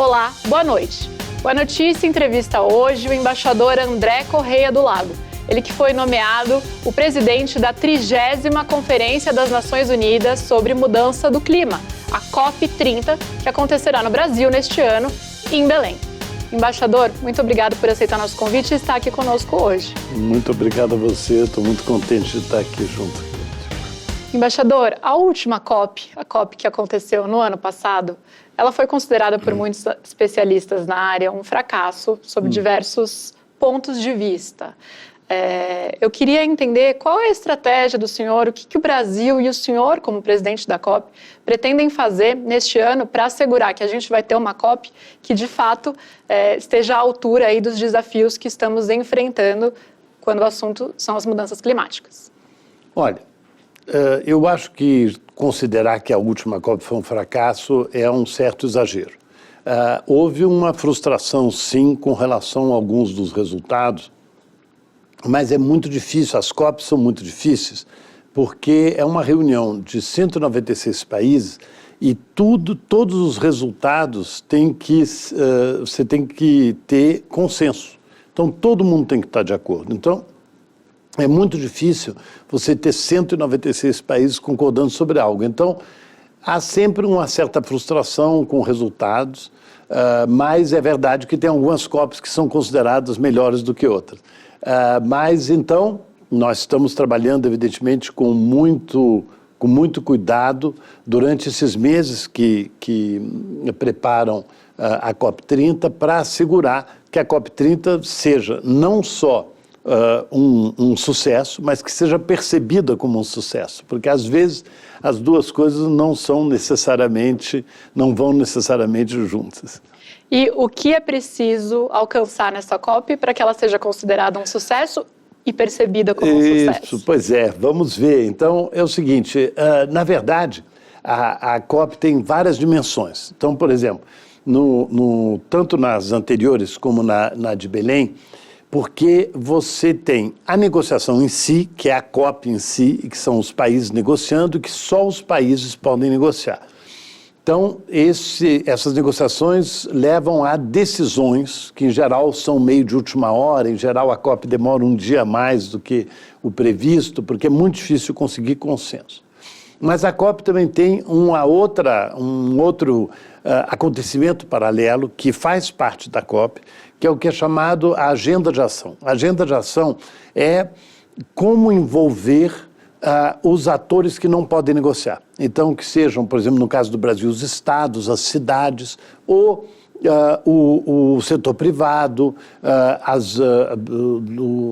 Olá, boa noite. Boa Notícia entrevista hoje o embaixador André Correia do Lago. Ele que foi nomeado o presidente da 30ª Conferência das Nações Unidas sobre Mudança do Clima, a COP30, que acontecerá no Brasil neste ano, em Belém. Embaixador, muito obrigado por aceitar nosso convite e estar aqui conosco hoje. Muito obrigado a você, estou muito contente de estar aqui junto. Embaixador, a última COP, a COP que aconteceu no ano passado, ela foi considerada por muitos especialistas na área um fracasso sob diversos pontos de vista. Eu queria entender qual é a estratégia do senhor, o que o Brasil e o senhor, como presidente da COP, pretendem fazer neste ano para assegurar que a gente vai ter uma COP que, de fato, esteja à altura aí dos desafios que estamos enfrentando quando o assunto são as mudanças climáticas. Olha, eu acho que considerar que a última COP foi um fracasso é um certo exagero. Houve uma frustração, sim, com relação a alguns dos resultados, mas é muito difícil, as COPs são muito difíceis, porque é uma reunião de 196 países e todos os resultados você tem que ter consenso. Então, todo mundo tem que estar de acordo. Então, é muito difícil você ter 196 países concordando sobre algo. Então, há sempre uma certa frustração com resultados, mas é verdade que tem algumas COPs que são consideradas melhores do que outras. Mas, então, nós estamos trabalhando, evidentemente, com muito cuidado durante esses meses que preparam a COP30 para assegurar que a COP30 seja não só um sucesso, mas que seja percebida como um sucesso, porque às vezes as duas coisas não vão necessariamente juntas. E o que é preciso alcançar nessa COP para que ela seja considerada um sucesso e percebida como um sucesso? Isso, pois é, vamos ver. Então, é o seguinte, na verdade, a COP tem várias dimensões. Então, por exemplo, tanto nas anteriores como na de Belém, porque você tem a negociação em si, que é a COP em si, que são os países negociando, e que só os países podem negociar. Então, essas negociações levam a decisões, que em geral são meio de última hora, em geral a COP demora um dia a mais do que o previsto, porque é muito difícil conseguir consenso. Mas a COP também tem um outro acontecimento paralelo que faz parte da COP, que é o que é chamado a Agenda de Ação. A Agenda de Ação é como envolver os atores que não podem negociar. Então, que sejam, por exemplo, no caso do Brasil, os estados, as cidades, ou o setor privado,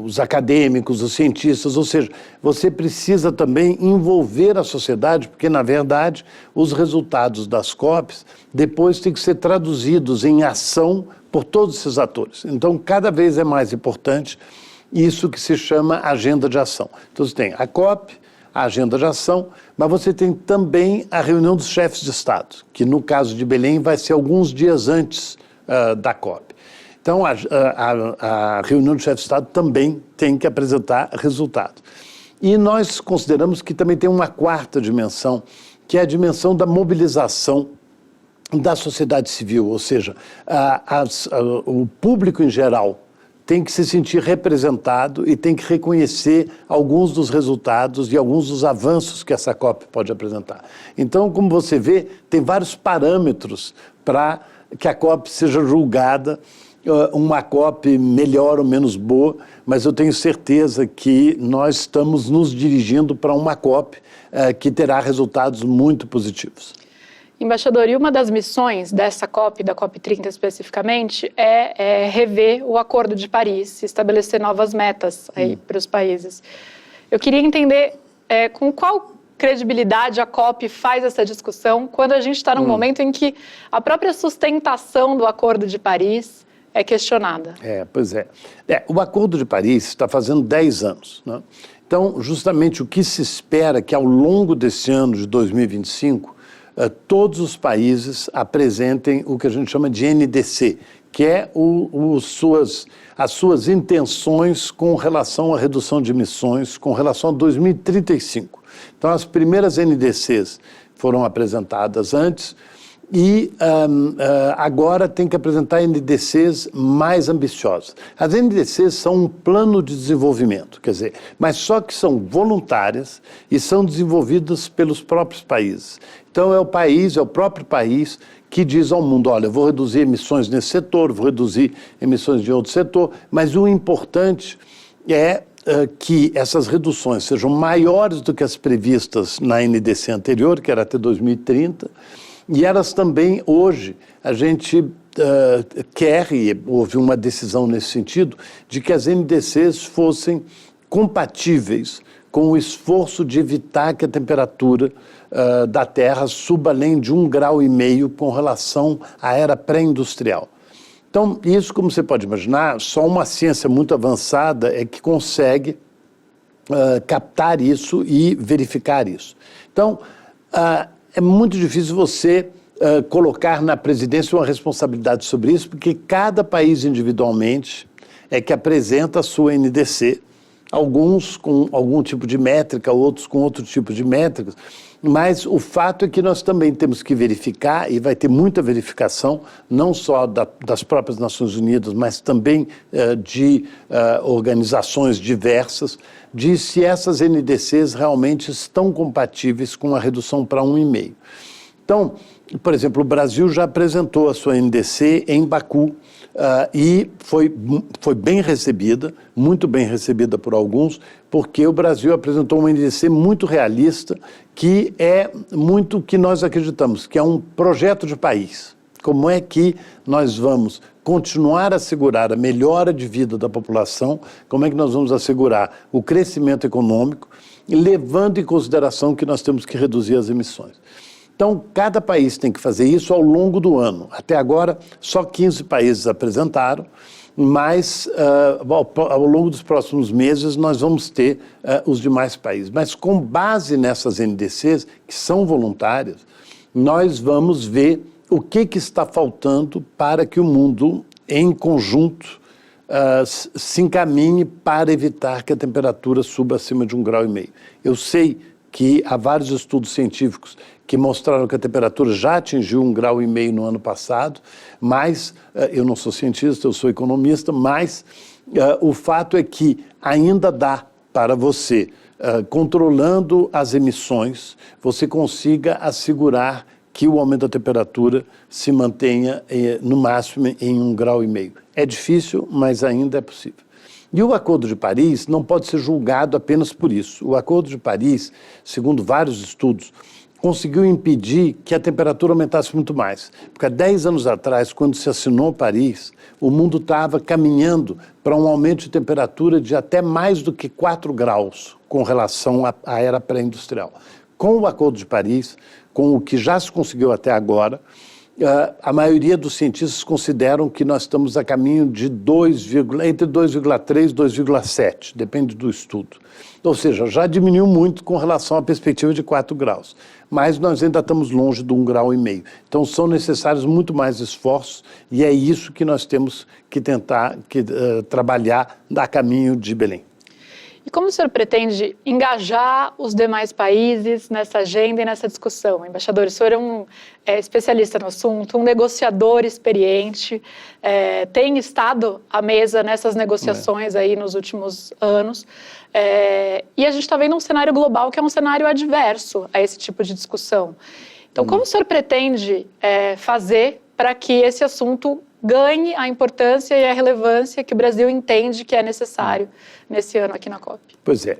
os acadêmicos, os cientistas, ou seja, você precisa também envolver a sociedade, porque, na verdade, os resultados das COPs depois têm que ser traduzidos em ação por todos esses atores. Então, cada vez é mais importante isso que se chama agenda de ação. Então, você tem a COP, a agenda de ação, mas você tem também a reunião dos chefes de Estado, que no caso de Belém vai ser alguns dias antes da COP. Então, a reunião dos chefes de Estado também tem que apresentar resultados. E nós consideramos que também tem uma quarta dimensão, que é a dimensão da mobilização da sociedade civil, ou seja, o público em geral tem que se sentir representado e tem que reconhecer alguns dos resultados e alguns dos avanços que essa COP pode apresentar. Então, como você vê, tem vários parâmetros para que a COP seja julgada uma COP melhor ou menos boa, mas eu tenho certeza que nós estamos nos dirigindo para uma COP que terá resultados muito positivos. Embaixador, e uma das missões dessa COP, da COP30 especificamente, é rever o Acordo de Paris, estabelecer novas metas aí para os países. Eu queria entender com qual credibilidade a COP faz essa discussão quando a gente está num momento em que a própria sustentação do Acordo de Paris é questionada. Pois é. O Acordo de Paris está fazendo 10 anos, né? Então, justamente o que se espera que ao longo desse ano de 2025, todos os países apresentem o que a gente chama de NDC, que é as suas intenções com relação à redução de emissões, com relação a 2035. Então, as primeiras NDCs foram apresentadas antes e agora tem que apresentar NDCs mais ambiciosos. As NDCs são um plano de desenvolvimento, quer dizer, mas só que são voluntárias e são desenvolvidas pelos próprios países. Então é o próprio país que diz ao mundo, olha, eu vou reduzir emissões nesse setor, vou reduzir emissões de outro setor, mas o importante é que essas reduções sejam maiores do que as previstas na NDC anterior, que era até 2030, e elas também, hoje, a gente quer, e houve uma decisão nesse sentido, de que as NDCs fossem compatíveis com o esforço de evitar que a temperatura da Terra suba além de 1,5 grau com relação à era pré-industrial. Então, isso, como você pode imaginar, só uma ciência muito avançada é que consegue captar isso e verificar isso. Então, é muito difícil você colocar na presidência uma responsabilidade sobre isso, porque cada país individualmente é que apresenta a sua NDC, alguns com algum tipo de métrica, outros com outro tipo de métricas, mas o fato é que nós também temos que verificar, e vai ter muita verificação, não só das próprias Nações Unidas, mas também de organizações diversas, de se essas NDCs realmente estão compatíveis com a redução para 1,5. Então, por exemplo, o Brasil já apresentou a sua NDC em Baku e foi bem recebida, muito bem recebida por alguns, porque o Brasil apresentou uma NDC muito realista, que é muito o que nós acreditamos, que é um projeto de país. Como é que nós vamos continuar a assegurar a melhora de vida da população, como é que nós vamos assegurar o crescimento econômico, levando em consideração que nós temos que reduzir as emissões. Então, cada país tem que fazer isso ao longo do ano. Até agora, só 15 países apresentaram, mas ao longo dos próximos meses nós vamos ter os demais países. Mas com base nessas NDCs, que são voluntárias, nós vamos ver o que está faltando para que o mundo, em conjunto, se encaminhe para evitar que a temperatura suba acima de 1,5 grau. Eu sei que há vários estudos científicos que mostraram que a temperatura já atingiu 1,5 grau no ano passado, mas eu não sou cientista, eu sou economista, mas o fato é que ainda dá para você, controlando as emissões, você consiga assegurar que o aumento da temperatura se mantenha no máximo em 1,5 grau. É difícil, mas ainda é possível. E o Acordo de Paris não pode ser julgado apenas por isso. O Acordo de Paris, segundo vários estudos, conseguiu impedir que a temperatura aumentasse muito mais. Porque há 10 anos atrás, quando se assinou Paris, o mundo estava caminhando para um aumento de temperatura de até mais do que 4 graus com relação à era pré-industrial. Com o Acordo de Paris, com o que já se conseguiu até agora, a maioria dos cientistas consideram que nós estamos a caminho de entre 2,3 e 2,7, depende do estudo. Ou seja, já diminuiu muito com relação à perspectiva de 4 graus, mas nós ainda estamos longe de 1,5 grau. Então são necessários muito mais esforços e é isso que nós temos que tentar trabalhar a caminho de Belém. E como o senhor pretende engajar os demais países nessa agenda e nessa discussão? Embaixador, o senhor é um especialista no assunto, um negociador experiente, tem estado à mesa nessas negociações aí nos últimos anos, e a gente está vendo um cenário global que é um cenário adverso a esse tipo de discussão. Então, como o senhor pretende fazer para que esse assunto ganhe a importância e a relevância que o Brasil entende que é necessário nesse ano aqui na COP? Pois é,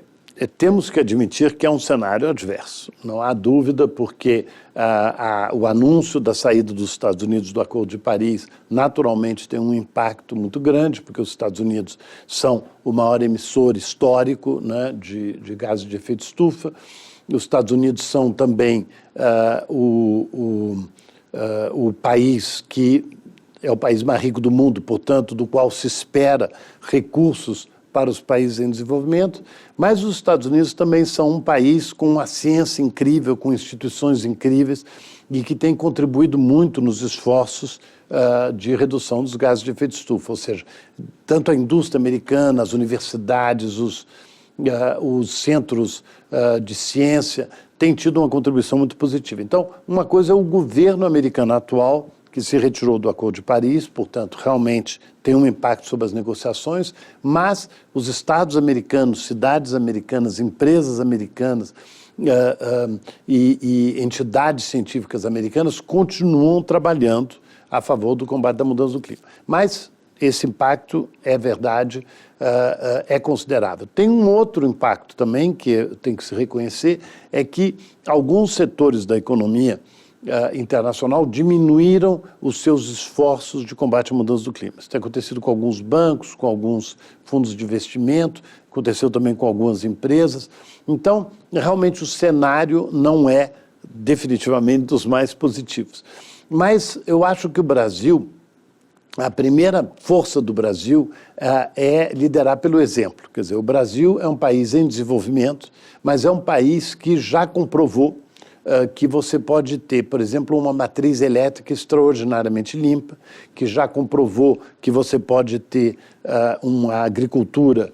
temos que admitir que é um cenário adverso, não há dúvida, porque o anúncio da saída dos Estados Unidos do Acordo de Paris naturalmente tem um impacto muito grande, porque os Estados Unidos são o maior emissor histórico, né, de gases de efeito estufa. Os Estados Unidos são também o país que é o país mais rico do mundo, portanto, do qual se espera recursos para os países em desenvolvimento, mas os Estados Unidos também são um país com uma ciência incrível, com instituições incríveis e que tem contribuído muito nos esforços de redução dos gases de efeito estufa, ou seja, tanto a indústria americana, as universidades, os centros de ciência têm tido uma contribuição muito positiva. Então, uma coisa é o governo americano atual, que se retirou do Acordo de Paris, portanto, realmente tem um impacto sobre as negociações, mas os estados americanos, cidades americanas, empresas americanas e entidades científicas americanas continuam trabalhando a favor do combate da mudança do clima. Mas esse impacto, é verdade, é considerável. Tem um outro impacto também que tem que se reconhecer, é que alguns setores da economia internacional diminuíram os seus esforços de combate à mudança do clima. Isso tem acontecido com alguns bancos, com alguns fundos de investimento, aconteceu também com algumas empresas. Então, realmente o cenário não é definitivamente dos mais positivos. Mas eu acho que o Brasil, a primeira força do Brasil é liderar pelo exemplo. Quer dizer, o Brasil é um país em desenvolvimento, mas é um país que já comprovou que você pode ter, por exemplo, uma matriz elétrica extraordinariamente limpa, que já comprovou que você pode ter uma agricultura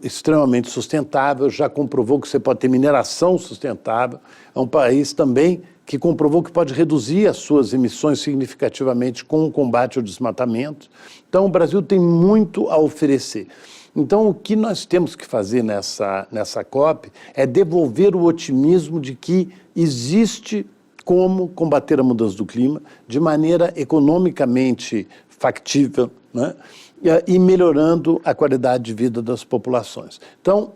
extremamente sustentável, já comprovou que você pode ter mineração sustentável. É um país também que comprovou que pode reduzir as suas emissões significativamente com o combate ao desmatamento. Então, o Brasil tem muito a oferecer. Então, o que nós temos que fazer nessa COP é devolver o otimismo de que existe como combater a mudança do clima de maneira economicamente factível, né? E melhorando a qualidade de vida das populações. Então,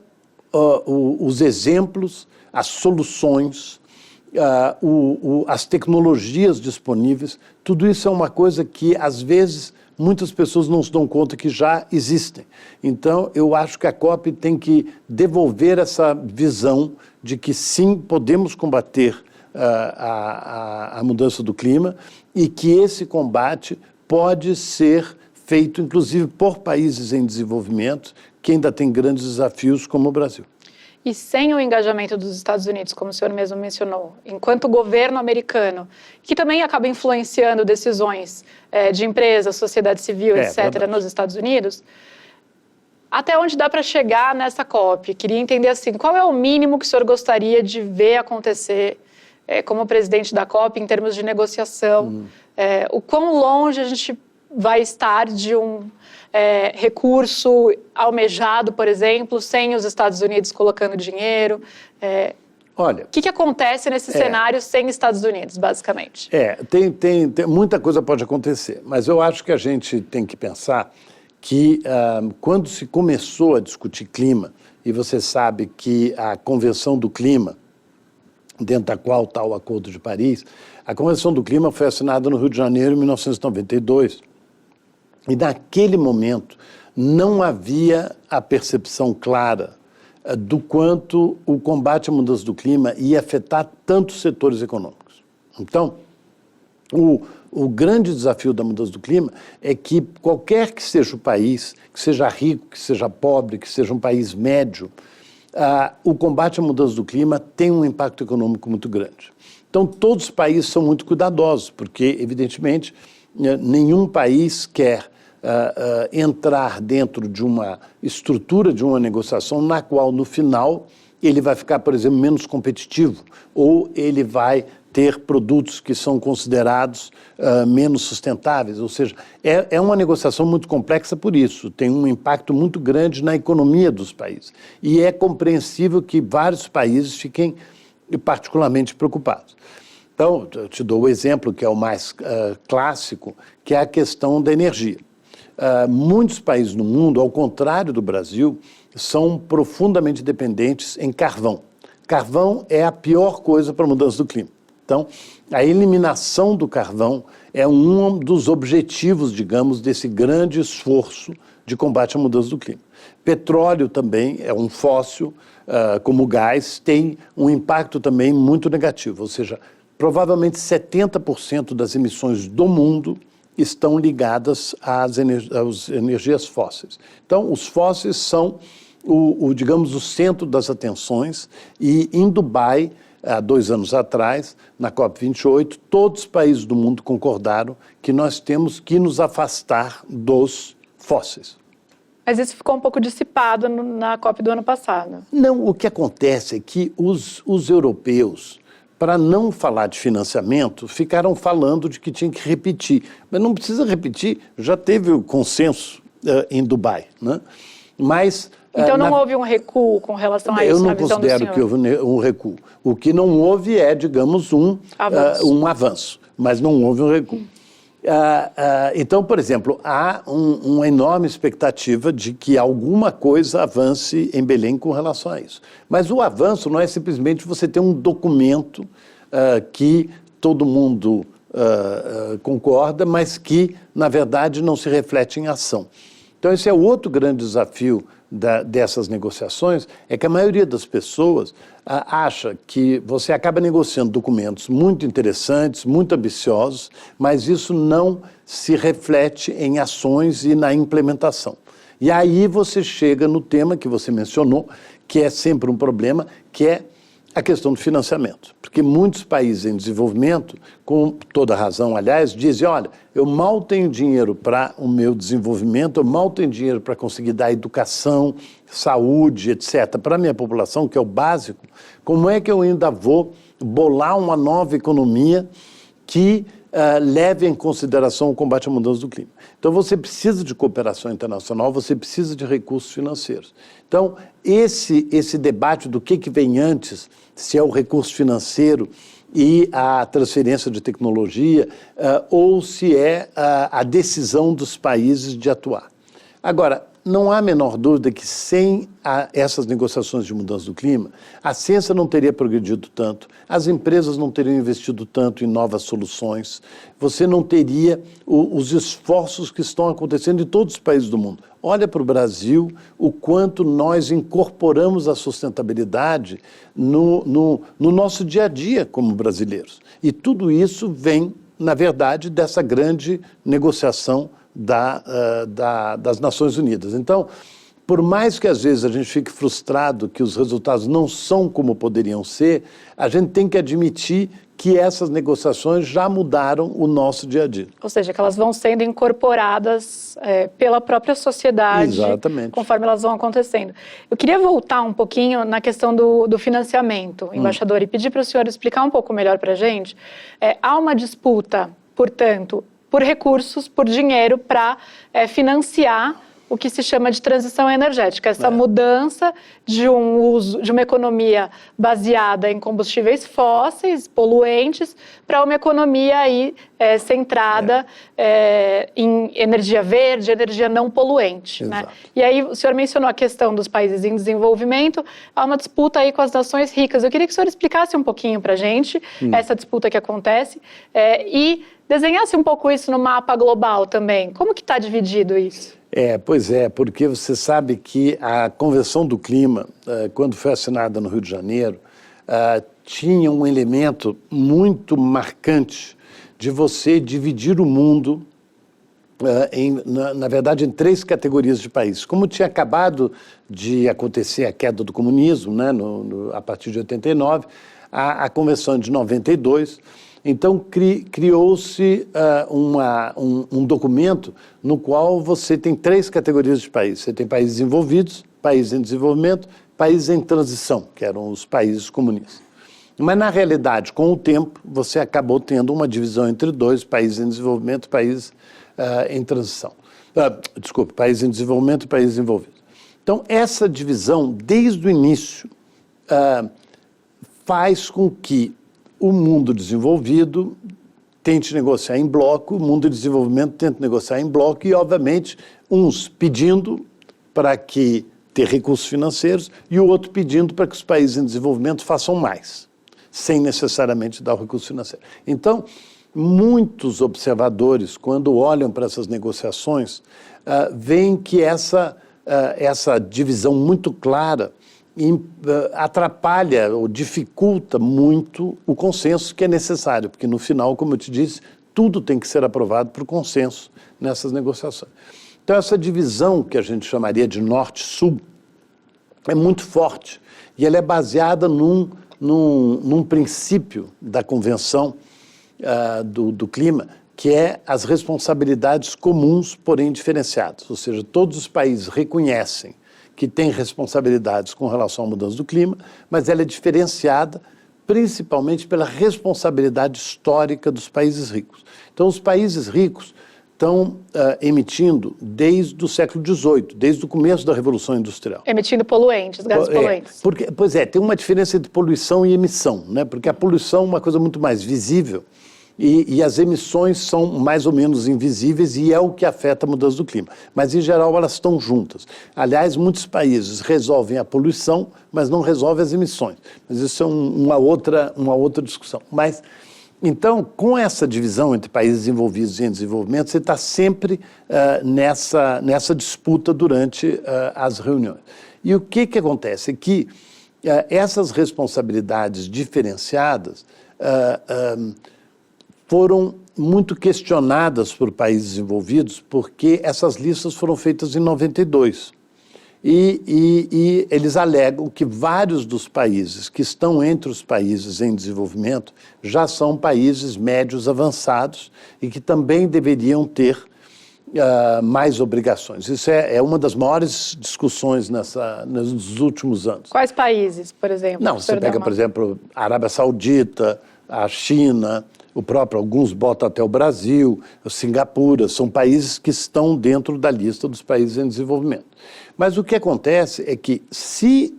os exemplos, as soluções, as tecnologias disponíveis, tudo isso é uma coisa que, às vezes, muitas pessoas não se dão conta que já existem. Então, eu acho que a COP tem que devolver essa visão de que, sim, podemos combater a mudança do clima e que esse combate pode ser feito, inclusive, por países em desenvolvimento que ainda têm grandes desafios, como o Brasil. E sem o engajamento dos Estados Unidos, como o senhor mesmo mencionou, enquanto governo americano, que também acaba influenciando decisões de empresas, sociedade civil, etc., nos Estados Unidos, até onde dá para chegar nessa COP? Queria entender assim, qual é o mínimo que o senhor gostaria de ver acontecer como presidente da COP em termos de negociação? O quão longe a gente vai estar de um recurso almejado, por exemplo, sem os Estados Unidos colocando dinheiro? Olha, o que acontece nesse cenário sem Estados Unidos, basicamente? Tem muita coisa pode acontecer, mas eu acho que a gente tem que pensar que quando se começou a discutir clima, e você sabe que a Convenção do Clima, dentro da qual está o Acordo de Paris, a Convenção do Clima foi assinada no Rio de Janeiro em 1992, e naquele momento não havia a percepção clara do quanto o combate à mudança do clima ia afetar tantos setores econômicos. Então, o grande desafio da mudança do clima é que qualquer que seja o país, que seja rico, que seja pobre, que seja um país médio, o combate à mudança do clima tem um impacto econômico muito grande. Então, todos os países são muito cuidadosos, porque, evidentemente, nenhum país quer entrar dentro de uma estrutura de uma negociação na qual, no final, ele vai ficar, por exemplo, menos competitivo ou ele vai ter produtos que são considerados menos sustentáveis. Ou seja, é uma negociação muito complexa por isso, tem um impacto muito grande na economia dos países. E é compreensível que vários países fiquem particularmente preocupados. Então, eu te dou o exemplo que é o mais clássico, que é a questão da energia. Muitos países no mundo, ao contrário do Brasil, são profundamente dependentes em carvão. Carvão é a pior coisa para a mudança do clima. Então, a eliminação do carvão é um dos objetivos, digamos, desse grande esforço de combate à mudança do clima. Petróleo também é um fóssil, como o gás, tem um impacto também muito negativo, ou seja, provavelmente 70% das emissões do mundo estão ligadas às energias fósseis. Então, os fósseis são, digamos, o centro das atenções, e em Dubai, há 2 anos atrás, na COP28, todos os países do mundo concordaram que nós temos que nos afastar dos fósseis. Mas isso ficou um pouco dissipado na COP do ano passado. Não, o que acontece é que os europeus, para não falar de financiamento, ficaram falando de que tinha que repetir. Mas não precisa repetir, já teve o consenso em Dubai, né? Mas... Então não houve um recuo com relação a isso na visão do senhor? Eu não considero que houve um recuo. O que não houve é, digamos, um avanço, mas não houve um recuo. Então, por exemplo, há uma enorme expectativa de que alguma coisa avance em Belém com relação a isso. Mas o avanço não é simplesmente você ter um documento que todo mundo concorda, mas que, na verdade, não se reflete em ação. Então, esse é outro grande desafio dessas negociações, é que a maioria das pessoas acha que você acaba negociando documentos muito interessantes, muito ambiciosos, mas isso não se reflete em ações e na implementação. E aí você chega no tema que você mencionou, que é sempre um problema, que é a questão do financiamento. Porque muitos países em desenvolvimento, com toda razão, aliás, dizem, olha, eu mal tenho dinheiro para o meu desenvolvimento, eu mal tenho dinheiro para conseguir dar educação, saúde, etc., para a minha população, que é o básico, como é que eu ainda vou bolar uma nova economia que leve em consideração o combate à mudança do clima? Então, você precisa de cooperação internacional, você precisa de recursos financeiros. Então, esse debate do que vem antes, se é o recurso financeiro e a transferência de tecnologia, ou se é a decisão dos países de atuar. Agora, não há a menor dúvida que sem essas negociações de mudança do clima, a ciência não teria progredido tanto, as empresas não teriam investido tanto em novas soluções, você não teria os esforços que estão acontecendo em todos os países do mundo. Olha para o Brasil, o quanto nós incorporamos a sustentabilidade no nosso dia a dia como brasileiros. E tudo isso vem, na verdade, dessa grande negociação das Nações Unidas. Então, por mais que às vezes a gente fique frustrado que os resultados não são como poderiam ser, a gente tem que admitir que essas negociações já mudaram o nosso dia a dia. Ou seja, que elas vão sendo incorporadas pela própria sociedade. Exatamente. Conforme elas vão acontecendo. Eu queria voltar um pouquinho na questão do financiamento, embaixador, e pedir para o senhor explicar um pouco melhor para a gente. Há uma disputa, portanto, por recursos, por dinheiro para financiar o que se chama de transição energética, essa mudança de uma economia baseada em combustíveis fósseis, poluentes, para uma economia aí, centrada em energia verde, energia não poluente. Né? E aí o senhor mencionou a questão dos países em desenvolvimento, há uma disputa aí com as nações ricas. Eu queria que o senhor explicasse um pouquinho para a gente essa disputa que acontece e desenhasse um pouco isso no mapa global também. Como que está dividido isso? Pois é, porque você sabe que a Convenção do Clima, quando foi assinada no Rio de Janeiro, tinha um elemento muito marcante de você dividir o mundo, na verdade, em 3 categorias de países. Como tinha acabado de acontecer a queda do comunismo, né, a partir de 89, a Convenção de 92... Então, criou-se um documento no qual você tem 3 categorias de países. Você tem países desenvolvidos, países em desenvolvimento, países em transição, que eram os países comunistas. Mas, na realidade, com o tempo, você acabou tendo uma divisão entre 2, países em desenvolvimento e países em transição. Países em desenvolvimento e países envolvidos. Então, essa divisão, desde o início, faz com que o mundo desenvolvido tente negociar em bloco, o mundo de desenvolvimento tenta negociar em bloco e, obviamente, uns pedindo para que ter recursos financeiros e o outro pedindo para que os países em desenvolvimento façam mais, sem necessariamente dar o recurso financeiro. Então, muitos observadores, quando olham para essas negociações, veem que essa divisão muito clara atrapalha ou dificulta muito o consenso que é necessário, porque no final, como eu te disse, tudo tem que ser aprovado por consenso nessas negociações. Então, essa divisão que a gente chamaria de norte-sul é muito forte e ela é baseada num princípio da Convenção do Clima, que é as responsabilidades comuns, porém diferenciadas. Ou seja, todos os países reconhecem que têm responsabilidades com relação à mudança do clima, mas ela é diferenciada principalmente pela responsabilidade histórica dos países ricos. Então, os países ricos estão emitindo desde o século XVIII, desde o começo da Revolução Industrial. Emitindo poluentes, gases poluentes. Pois é, tem uma diferença entre poluição e emissão, né? Porque a poluição é uma coisa muito mais visível e as emissões são mais ou menos invisíveis e é o que afeta a mudança do clima. Mas, em geral, elas estão juntas. Aliás, muitos países resolvem a poluição, mas não resolvem as emissões. Mas isso é uma outra discussão. Mas, então, com essa divisão entre países desenvolvidos e em desenvolvimento, você está sempre nessa disputa durante as reuniões. E o que acontece? É que essas responsabilidades diferenciadas foram muito questionadas por países desenvolvidos, porque essas listas foram feitas em 92. E eles alegam que vários dos países que estão entre os países em desenvolvimento já são países médios avançados e que também deveriam ter mais obrigações. Isso é uma das maiores discussões nos últimos anos. Quais países, por exemplo? Não, você pega, por exemplo, a Arábia Saudita, a China, alguns botam até o Brasil, Singapura, são países que estão dentro da lista dos países em desenvolvimento. Mas o que acontece é que se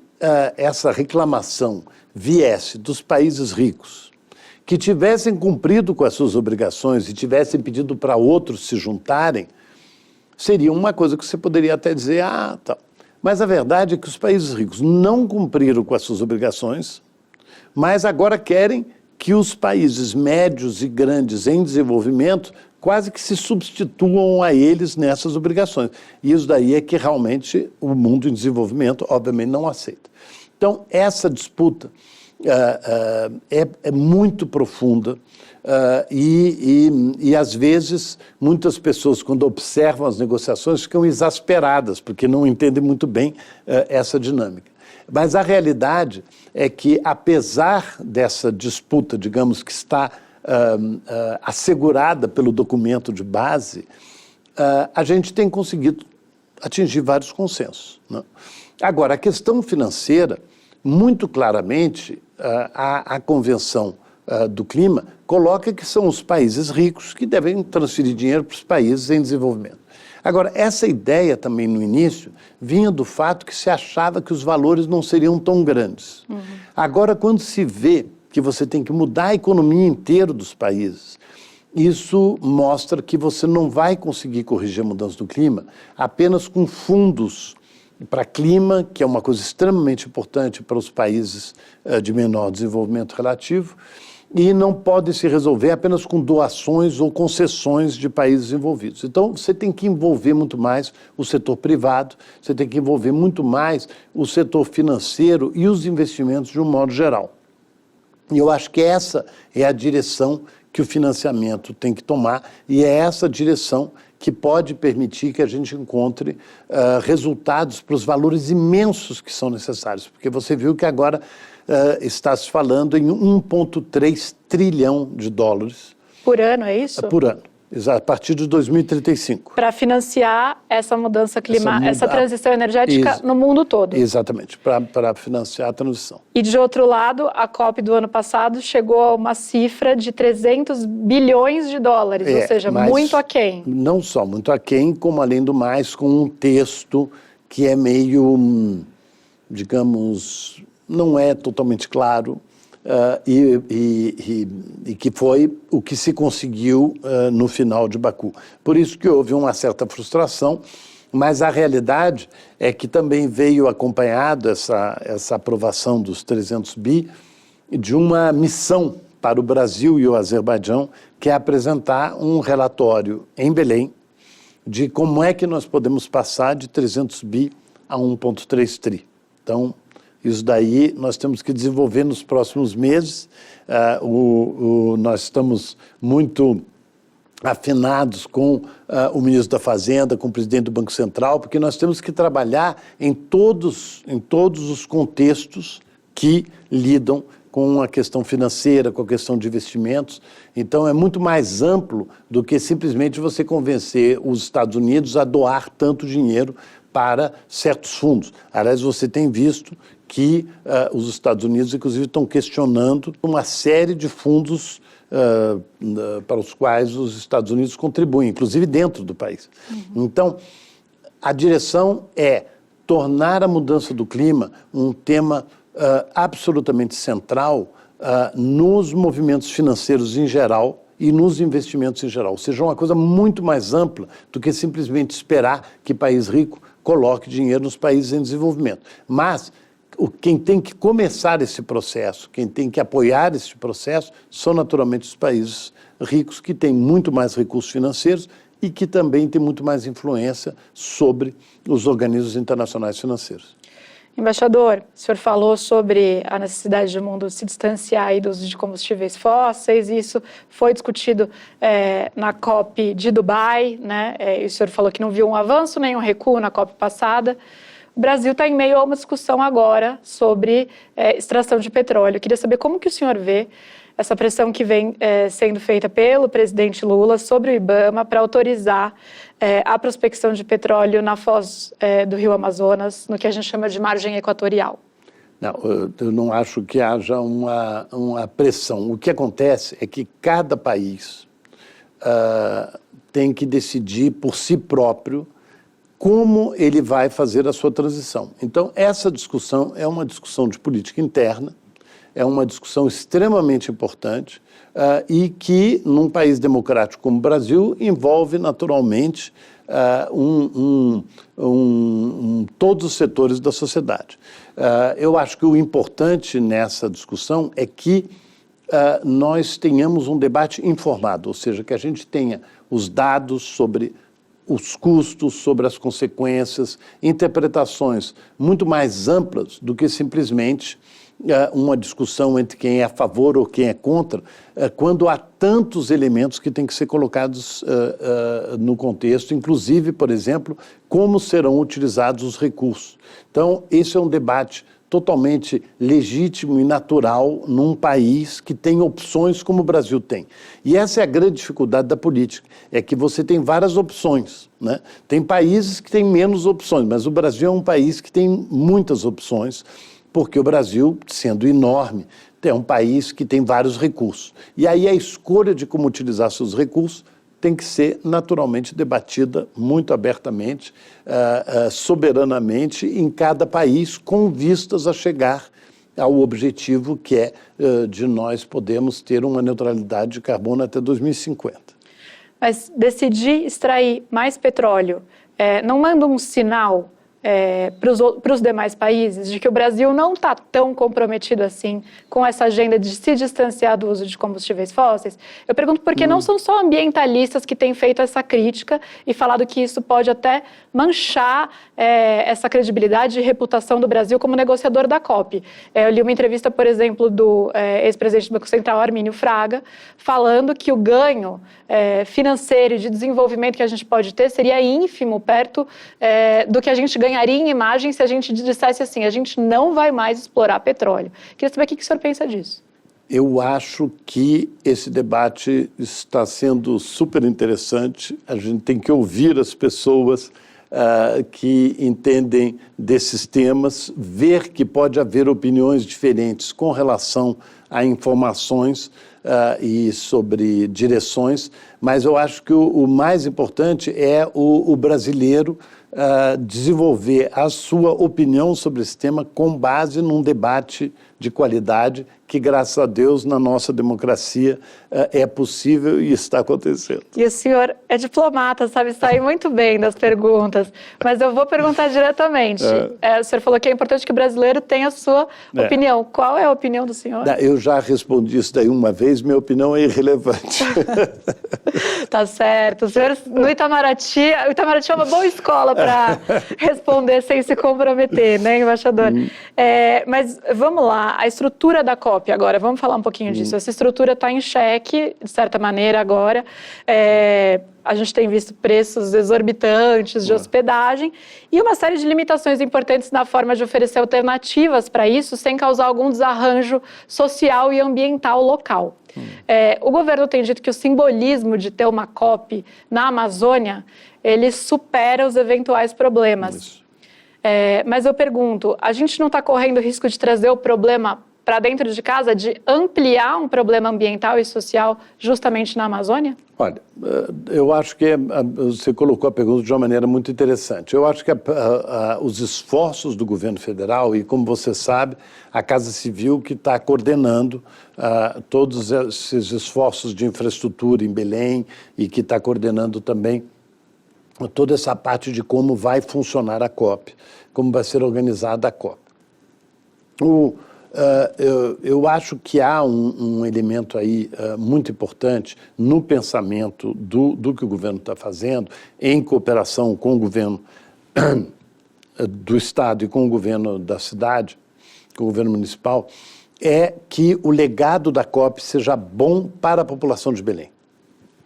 essa reclamação viesse dos países ricos, que tivessem cumprido com as suas obrigações e tivessem pedido para outros se juntarem, seria uma coisa que você poderia até dizer, tá. Mas a verdade é que os países ricos não cumpriram com as suas obrigações, mas agora querem que os países médios e grandes em desenvolvimento quase que se substituam a eles nessas obrigações. E isso daí é que realmente o mundo em desenvolvimento, obviamente, não aceita. Então, essa disputa é muito profunda e, às vezes, muitas pessoas, quando observam as negociações, ficam exasperadas, porque não entendem muito bem essa dinâmica. Mas a realidade é que, apesar dessa disputa, digamos, que está assegurada pelo documento de base, a gente tem conseguido atingir vários consensos, né? Agora, a questão financeira, muito claramente, a Convenção do Clima coloca que são os países ricos que devem transferir dinheiro para os países em desenvolvimento. Agora, essa ideia também no início vinha do fato que se achava que os valores não seriam tão grandes. Uhum. Agora, quando se vê que você tem que mudar a economia inteira dos países, isso mostra que você não vai conseguir corrigir a mudança do clima apenas com fundos para clima, que é uma coisa extremamente importante para os países de menor desenvolvimento relativo, e não pode se resolver apenas com doações ou concessões de países envolvidos. Então, você tem que envolver muito mais o setor privado, você tem que envolver muito mais o setor financeiro e os investimentos de um modo geral. E eu acho que essa é a direção que o financiamento tem que tomar e é essa direção que pode permitir que a gente encontre resultados para os valores imensos que são necessários. Porque você viu que agora está se falando em 1,3 trilhão de dólares. Por ano, é isso? Por ano, a partir de 2035. Para financiar essa mudança climática, essa transição energética no mundo todo. Exatamente, para financiar a transição. E, de outro lado, a COP do ano passado chegou a uma cifra de 300 bilhões de dólares, ou seja, muito aquém. Não só muito aquém, como, além do mais, com um texto que é meio, digamos, não é totalmente claro, e que foi o que se conseguiu no final de Baku. Por isso que houve uma certa frustração, mas a realidade é que também veio acompanhado essa aprovação dos 300 bi de uma missão para o Brasil e o Azerbaijão, que é apresentar um relatório em Belém de como é que nós podemos passar de 300 bi a 1,3 tri. Então, isso daí nós temos que desenvolver nos próximos meses. Nós estamos muito afinados com o ministro da Fazenda, com o presidente do Banco Central, porque nós temos que trabalhar em todos os contextos que lidam com a questão financeira, com a questão de investimentos. Então, é muito mais amplo do que simplesmente você convencer os Estados Unidos a doar tanto dinheiro para certos fundos. Aliás, você tem visto que os Estados Unidos, inclusive, estão questionando uma série de fundos para os quais os Estados Unidos contribuem, inclusive dentro do país. Então, a direção é tornar a mudança do clima um tema absolutamente central nos movimentos financeiros em geral e nos investimentos em geral. Ou seja, uma coisa muito mais ampla do que simplesmente esperar que país rico coloque dinheiro nos países em desenvolvimento. Mas quem tem que começar esse processo, quem tem que apoiar esse processo, são naturalmente os países ricos que têm muito mais recursos financeiros e que também têm muito mais influência sobre os organismos internacionais financeiros. Embaixador, o senhor falou sobre a necessidade do mundo se distanciar aí do uso de combustíveis fósseis, e isso foi discutido na COP de Dubai, né? E o senhor falou que não viu um avanço nem um recuo na COP passada. O Brasil está em meio a uma discussão agora sobre extração de petróleo. Eu queria saber como que o senhor vê essa pressão que vem sendo feita pelo presidente Lula sobre o IBAMA para autorizar a prospecção de petróleo na foz do Rio Amazonas, no que a gente chama de margem equatorial. Não, eu não acho que haja uma pressão. O que acontece é que cada país tem que decidir por si próprio como ele vai fazer a sua transição. Então, essa discussão é uma discussão de política interna, é uma discussão extremamente importante e que, num país democrático como o Brasil, envolve naturalmente todos os setores da sociedade. Eu acho que o importante nessa discussão é que nós tenhamos um debate informado, ou seja, que a gente tenha os dados sobre os custos, sobre as consequências, interpretações muito mais amplas do que simplesmente uma discussão entre quem é a favor ou quem é contra, quando há tantos elementos que têm que ser colocados no contexto, inclusive, por exemplo, como serão utilizados os recursos. Então, esse é um debate totalmente legítimo e natural num país que tem opções como o Brasil tem. E essa é a grande dificuldade da política, é que você tem várias opções, né? Tem países que têm menos opções, mas o Brasil é um país que tem muitas opções, porque o Brasil, sendo enorme, é um país que tem vários recursos. E aí a escolha de como utilizar seus recursos tem que ser naturalmente debatida muito abertamente, soberanamente, em cada país, com vistas a chegar ao objetivo que é de nós podermos ter uma neutralidade de carbono até 2050. Mas decidir extrair mais petróleo não manda um sinal para os demais países de que o Brasil não está tão comprometido assim com essa agenda de se distanciar do uso de combustíveis fósseis? Eu pergunto porque não são só ambientalistas que têm feito essa crítica e falado que isso pode até manchar essa credibilidade e reputação do Brasil como negociador da COP. Eu li uma entrevista, por exemplo, do ex-presidente do Banco Central, Armínio Fraga, falando que o ganho financeiro e de desenvolvimento que a gente pode ter seria ínfimo perto do que a gente ganharia em imagem se a gente dissesse assim, a gente não vai mais explorar petróleo. Queria saber o que o senhor pensa disso. Eu acho que esse debate está sendo super interessante. A gente tem que ouvir as pessoas que entendem desses temas, ver que pode haver opiniões diferentes com relação a informações e sobre direções, mas eu acho que o mais importante é o brasileiro desenvolver a sua opinião sobre esse tema com base num debate de qualidade que, graças a Deus, na nossa democracia é possível e está acontecendo. E o senhor é diplomata, sabe sair muito bem das perguntas, mas eu vou perguntar diretamente. O senhor falou que é importante que o brasileiro tenha a sua opinião. Qual é a opinião do senhor? Eu já respondi isso daí uma vez, minha opinião é irrelevante. Tá certo. O senhor, no Itamaraty, o Itamaraty é uma boa escola para responder sem se comprometer, né, embaixador? Mas vamos lá, a estrutura da COP. COP agora, vamos falar um pouquinho disso. Essa estrutura está em xeque, de certa maneira, agora. A gente tem visto preços exorbitantes de hospedagem e uma série de limitações importantes na forma de oferecer alternativas para isso, sem causar algum desarranjo social e ambiental local. O governo tem dito que o simbolismo de ter uma COP na Amazônia, ele supera os eventuais problemas. Mas eu pergunto, a gente não está correndo o risco de trazer o problema para dentro de casa, de ampliar um problema ambiental e social justamente na Amazônia? Olha, eu acho que você colocou a pergunta de uma maneira muito interessante. Eu acho que os esforços do governo federal, e como você sabe, a Casa Civil que está coordenando todos esses esforços de infraestrutura em Belém e que está coordenando também toda essa parte de como vai funcionar a COP, como vai ser organizada a COP. Eu acho que há um elemento aí muito importante no pensamento do que o governo está fazendo, em cooperação com o governo do Estado e com o governo da cidade, com o governo municipal, é que o legado da COP seja bom para a população de Belém.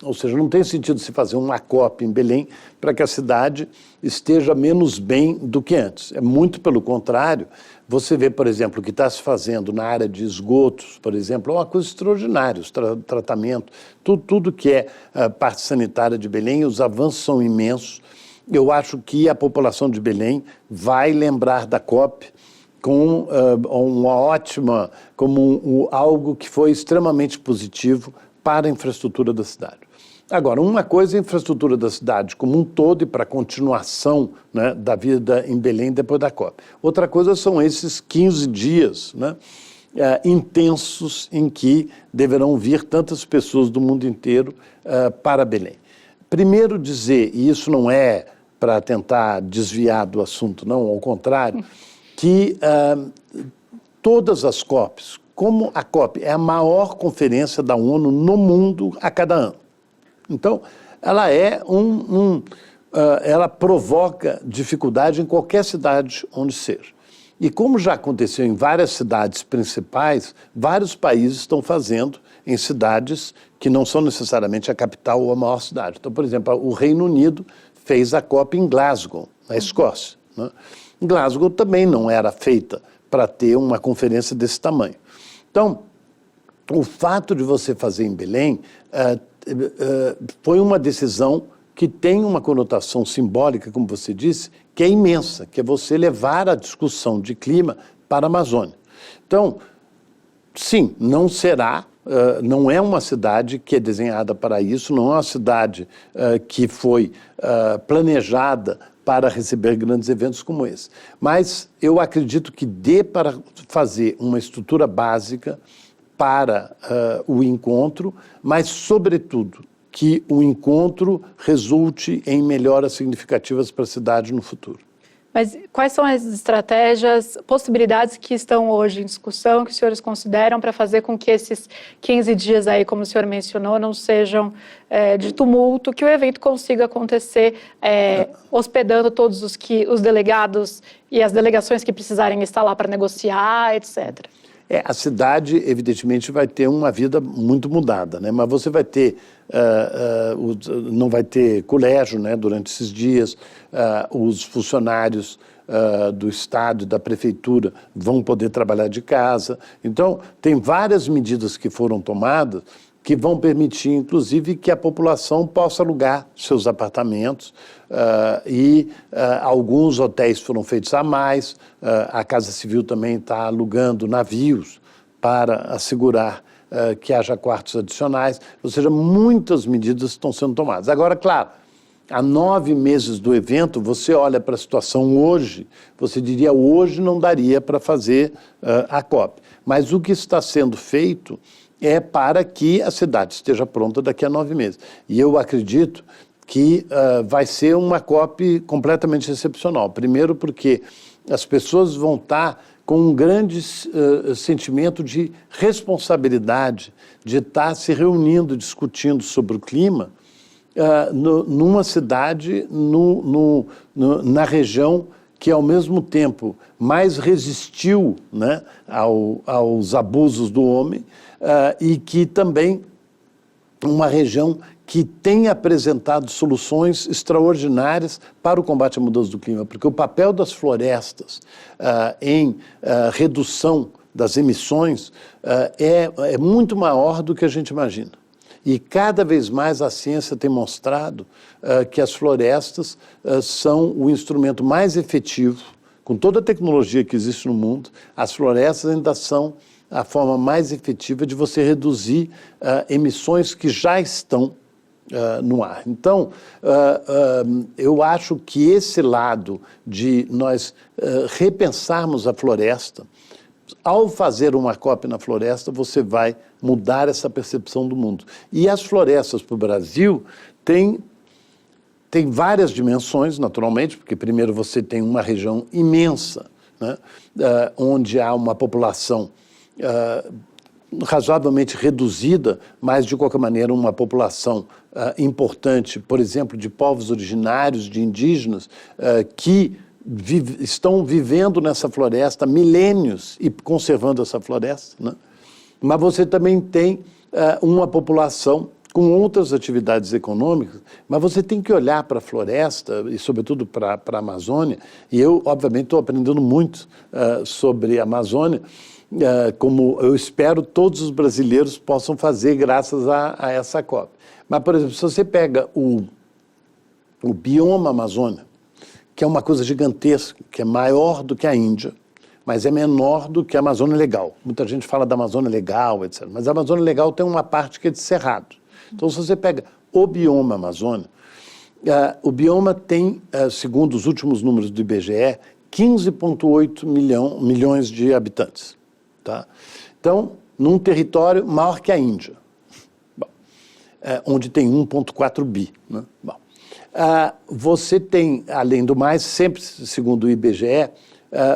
Ou seja, não tem sentido se fazer uma COP em Belém para que a cidade esteja menos bem do que antes. É muito pelo contrário. Você vê, por exemplo, o que está se fazendo na área de esgotos, por exemplo, é uma coisa extraordinária, tratamento, tudo que é parte sanitária de Belém, os avanços são imensos. Eu acho que a população de Belém vai lembrar da COP com uma ótima, como algo que foi extremamente positivo para a infraestrutura da cidade. Agora, uma coisa é a infraestrutura da cidade como um todo e para a continuação, né, da vida em Belém depois da COP. Outra coisa são esses 15 dias, né, intensos em que deverão vir tantas pessoas do mundo inteiro para Belém. Primeiro dizer, e isso não é para tentar desviar do assunto, não, ao contrário, que todas as COPs, como a COP é a maior conferência da ONU no mundo a cada ano. Então, ela ela provoca dificuldade em qualquer cidade onde seja. E como já aconteceu em várias cidades principais, vários países estão fazendo em cidades que não são necessariamente a capital ou a maior cidade. Então, por exemplo, o Reino Unido fez a COP em Glasgow, na Escócia, né? Glasgow também não era feita para ter uma conferência desse tamanho. Então, o fato de você fazer em Belém foi uma decisão que tem uma conotação simbólica, como você disse, que é imensa, que é você levar a discussão de clima para a Amazônia. Então, sim, não será, não é uma cidade que é desenhada para isso, não é uma cidade que foi planejada para receber grandes eventos como esse. Mas eu acredito que dê para fazer uma estrutura básica para o encontro, mas, sobretudo, que o encontro resulte em melhoras significativas para a cidade no futuro. Mas quais são as estratégias, possibilidades que estão hoje em discussão, que os senhores consideram para fazer com que esses 15 dias aí, como o senhor mencionou, não sejam de tumulto, que o evento consiga acontecer hospedando todos os delegados e as delegações que precisarem estar lá para negociar, etc.? A cidade, evidentemente, vai ter uma vida muito mudada, né? Mas você vai ter, não vai ter colégio, né, durante esses dias, os funcionários do Estado e da Prefeitura vão poder trabalhar de casa. Então, tem várias medidas que foram tomadas que vão permitir, inclusive, que a população possa alugar seus apartamentos alguns hotéis foram feitos a mais, a Casa Civil também está alugando navios para assegurar que haja quartos adicionais, ou seja, muitas medidas estão sendo tomadas. Agora, claro, há 9 meses do evento, você olha para a situação hoje, você diria, hoje não daria para fazer a COP. Mas o que está sendo feito é para que a cidade esteja pronta daqui a 9 meses. E eu acredito que vai ser uma COP completamente excepcional. Primeiro porque as pessoas vão estar com um grande sentimento de responsabilidade, de estar se reunindo, discutindo sobre o clima, numa cidade, na região que ao mesmo tempo mais resistiu, né, aos abusos do homem e que também uma região que tem apresentado soluções extraordinárias para o combate à mudança do clima, porque o papel das florestas em redução das emissões é muito maior do que a gente imagina. E cada vez mais a ciência tem mostrado que as florestas são o instrumento mais efetivo, com toda a tecnologia que existe no mundo, as florestas ainda são a forma mais efetiva de você reduzir emissões que já estão no ar. Então, eu acho que esse lado de nós repensarmos a floresta, ao fazer uma COP na floresta, você vai mudar essa percepção do mundo. E as florestas para o Brasil têm várias dimensões, naturalmente, porque primeiro você tem uma região imensa, né, onde há uma população razoavelmente reduzida, mas de qualquer maneira uma população importante, por exemplo, de povos originários, de indígenas, que estão vivendo nessa floresta há milênios e conservando essa floresta, né? Mas você também tem uma população com outras atividades econômicas, mas você tem que olhar para a floresta e, sobretudo, para a Amazônia, e eu, obviamente, estou aprendendo muito sobre a Amazônia, como eu espero todos os brasileiros possam fazer graças a essa COP. Mas, por exemplo, se você pega o bioma Amazônia, que é uma coisa gigantesca, que é maior do que a Índia, mas é menor do que a Amazônia Legal. Muita gente fala da Amazônia Legal, etc. Mas a Amazônia Legal tem uma parte que é de cerrado. Então, se você pega o bioma Amazônia, o bioma tem, segundo os últimos números do IBGE, 15,8 milhões de habitantes. Tá? Então, num território maior que a Índia, bom, onde tem 1,4 bi. Né? Bom, você tem, além do mais, sempre segundo o IBGE,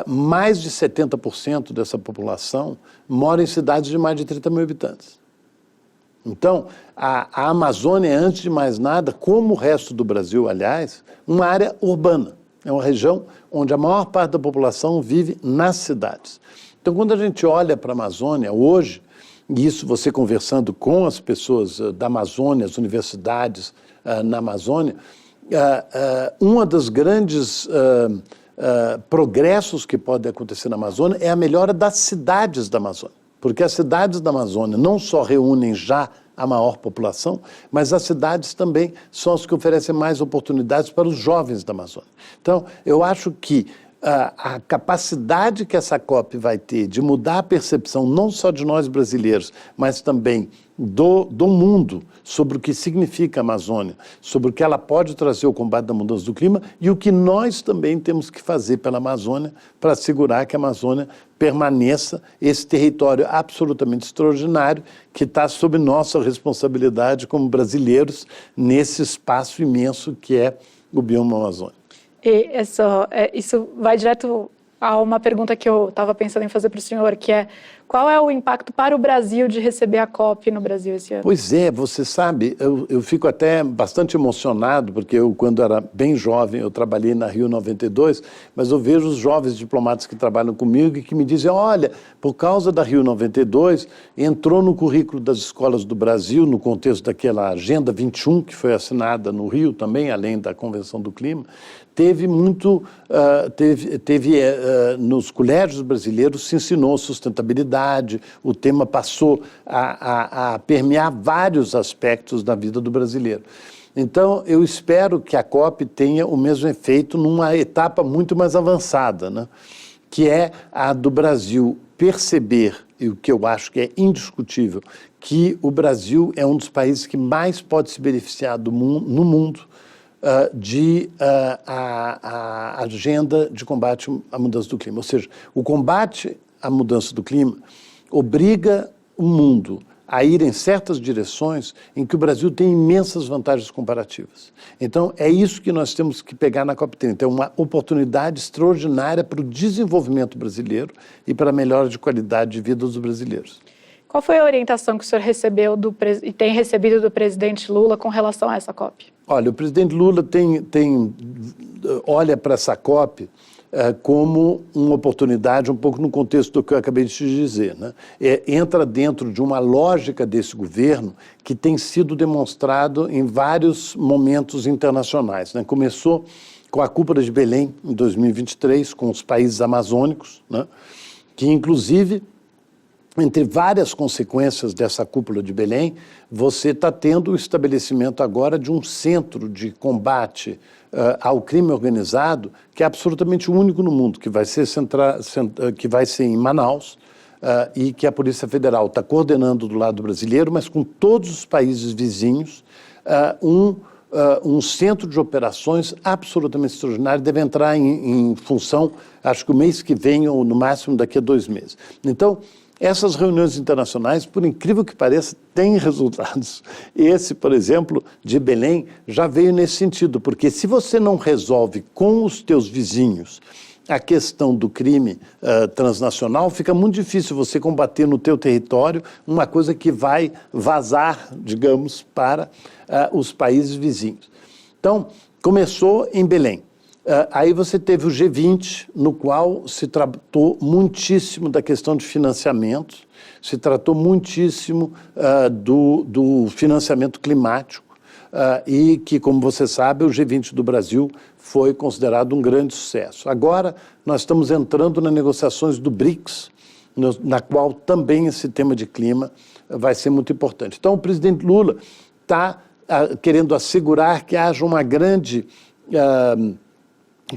mais de 70% dessa população mora em cidades de mais de 30 mil habitantes. Então, a Amazônia é, antes de mais nada, como o resto do Brasil, aliás, uma área urbana. É uma região onde a maior parte da população vive nas cidades. Então, quando a gente olha para a Amazônia hoje, e isso você conversando com as pessoas da Amazônia, as universidades na Amazônia, uma das grandes progressos que pode acontecer na Amazônia é a melhora das cidades da Amazônia. Porque as cidades da Amazônia não só reúnem já a maior população, mas as cidades também são as que oferecem mais oportunidades para os jovens da Amazônia. Então, eu acho que a capacidade que essa COP vai ter de mudar a percepção não só de nós brasileiros, mas também do mundo sobre o que significa a Amazônia, sobre o que ela pode trazer ao combate da mudança do clima e o que nós também temos que fazer pela Amazônia para assegurar que a Amazônia permaneça esse território absolutamente extraordinário que está sob nossa responsabilidade como brasileiros nesse espaço imenso que é o bioma Amazônia. E isso vai direto a uma pergunta que eu estava pensando em fazer para o senhor, que é: qual é o impacto para o Brasil de receber a COP no Brasil esse ano? Pois é, você sabe, eu fico até bastante emocionado, porque eu, quando era bem jovem, eu trabalhei na Rio 92, mas eu vejo os jovens diplomatas que trabalham comigo e que me dizem: olha, por causa da Rio 92, entrou no currículo das escolas do Brasil, no contexto daquela Agenda 21, que foi assinada no Rio também, além da Convenção do Clima, teve nos colégios brasileiros se ensinou sustentabilidade, o tema passou a permear vários aspectos da vida do brasileiro. Então, eu espero que a COP tenha o mesmo efeito numa etapa muito mais avançada, né? Que é a do Brasil perceber, e o que eu acho que é indiscutível, que o Brasil é um dos países que mais pode se beneficiar no mundo a agenda de combate à mudança do clima. Ou seja, o combate à mudança do clima obriga o mundo a ir em certas direções em que o Brasil tem imensas vantagens comparativas. Então, é isso que nós temos que pegar na COP30. É uma oportunidade extraordinária para o desenvolvimento brasileiro e para a melhora de qualidade de vida dos brasileiros. Qual foi a orientação que o senhor recebeu e tem recebido do presidente Lula com relação a essa COP? Olha, o presidente Lula olha para essa COP como uma oportunidade, um pouco no contexto do que eu acabei de te dizer, né? Entra dentro de uma lógica desse governo que tem sido demonstrado em vários momentos internacionais, né? Começou com a Cúpula de Belém, em 2023, com os países amazônicos, né? Que, inclusive, entre várias consequências dessa Cúpula de Belém, você está tendo o estabelecimento agora de um centro de combate ao crime organizado, que é absolutamente único no mundo, que vai ser em Manaus, e que a Polícia Federal está coordenando do lado brasileiro, mas com todos os países vizinhos, um centro de operações absolutamente extraordinário, deve entrar em função, acho que o mês que vem, ou no máximo daqui a 2 meses. Então, essas reuniões internacionais, por incrível que pareça, têm resultados. Esse, por exemplo, de Belém, já veio nesse sentido, porque se você não resolve com os teus vizinhos a questão do crime transnacional, fica muito difícil você combater no teu território uma coisa que vai vazar, digamos, para os países vizinhos. Então, começou em Belém. Aí você teve o G20, no qual se tratou muitíssimo da questão de financiamento, se tratou muitíssimo do financiamento climático, e que, como você sabe, o G20 do Brasil foi considerado um grande sucesso. Agora, nós estamos entrando nas negociações do BRICS, na qual também esse tema de clima vai ser muito importante. Então, o presidente Lula está querendo assegurar que haja uma grande